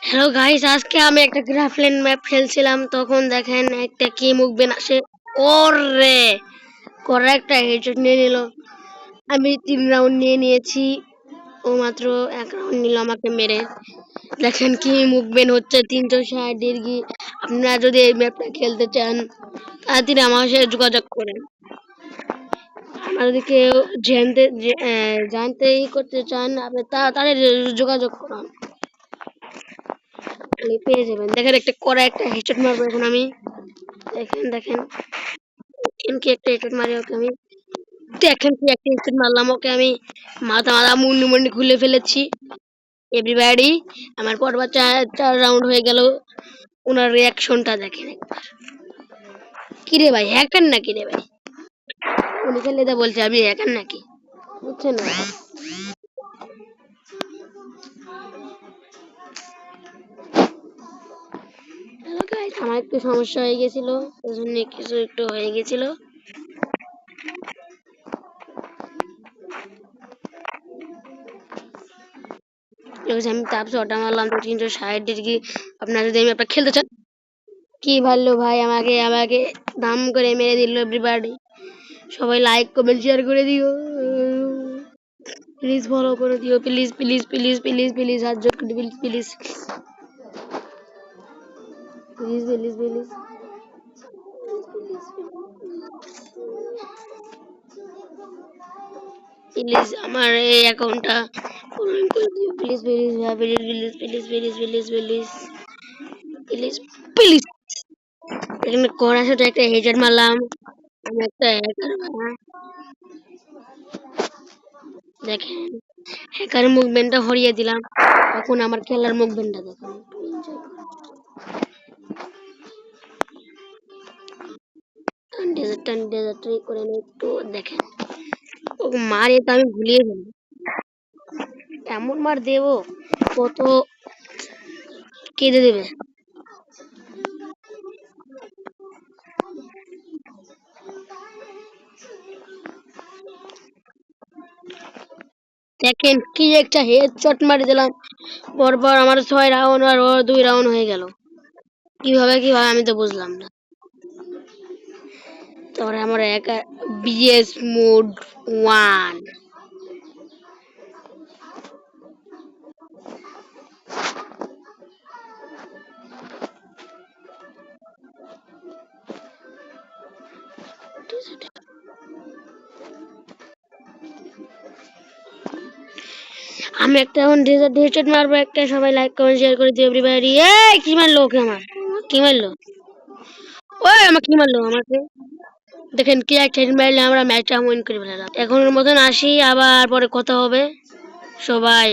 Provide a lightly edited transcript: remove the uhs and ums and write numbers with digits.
Hello guys, আজকে আমি একটা গ্রাফল্যান্ড ম্যাপ খেলছিলাম। তখন দেখেন একটা কি মুভমেন্ট আসে। ওরে করে একটা হেডশট নিয়ে নিল। আমি 3 রাউন্ড নিয়ে নিয়েছি, ও মাত্র 1 রাউন্ড নিল আমাকে মেরে। দেখেন কি মুভমেন্ট হচ্ছে, 360 ডিগ্রি। আপনারা যদি এই ম্যাপটা খেলতে চান তাড়াতাড়ি আমার সাথে যোগাযোগ করেন। আপনারা যদি কেউ জানতে করতে চান আপনি তাড়াতাড়ি যোগাযোগ করুন, পেয়ে যাবেন। দেখেন একটা কড়া একটা হেডশট মারবো এখন আমি। দেখেন দেখেন দেখেন কি একটা হেডশট মারি ওকে আমি। দেখেন কি একটা হেডশট মারলাম ওকে আমি। মাথা মাথা মুন্ডি মুন্ডি খুলে ফেলেছি। এভরিবডি, আমার পরবার 4 রাউন্ড হয়ে গেল। ওনার রিয়াকশনটা দেখেন একবার। কিরে ভাই হ্যাকার নাকি রে ভাই? উনি খেলে তো বলছে আমি হ্যাকার নাকি, বুঝছেন না? হ্যালো গাইস, আমার একটু সমস্যা হয়ে গেছিল, এজন্য কিছু একটু হয়ে গেছিল। আমি তাপ শটটা মারলাম তো 360 ডিগ্রি। আপনারা যদি আমি আপনার খেলতে চান, কি ভালো ভাই আমাকে আমাকে দাম করে মেরে দিল এভরিবডি। সবাই লাইক কমেন্ট শেয়ার করে দিও, প্লিজ ফলো করে দিও, please please please please please হাত জোর করে please please please please please please আমার এই অ্যাকাউন্টটা ফলো করে দিও, please please please please please please please please please. এখানে কড়ার সাথে একটা হেডশট মারলাম। আমি একটা হ্যাকার ভাই। দেখেন হ্যাকার মুভমেন্টটা হরিয়ে দিলাম। এখন আমার খেলার মুভমেন্টটা দেখেন, টান ডেজার্ট করে একটু দেখেন। ও মারে তো আমি ভুলিয়ে যাবো, এমন মার দেবো কত কেঁদে দেবে। দেখেন কি একটা হেডশট মারি দিলাম, পরপর আমার 6 রাউন্ড আর ওর 2 রাউন্ড হয়ে গেল। কিভাবে কিভাবে আমি তো বুঝলাম না। তারপরে আমার একা বিএস মোড 1। আমি একটা এখন হেডশট মারবো একটা, সবাই লাইক কমেন্ট শেয়ার করে দিও এভরিবডি। এই কি মারলো ওকে আমার, কি মারলো? ওই আমার কি মারলো আমাকে? দেখেন কি একটা হেড মারলে আমরা ম্যাচটা উইন করে ফেললাম। এখনের মতন আসি, আবার পরে কথা হবে সবাই।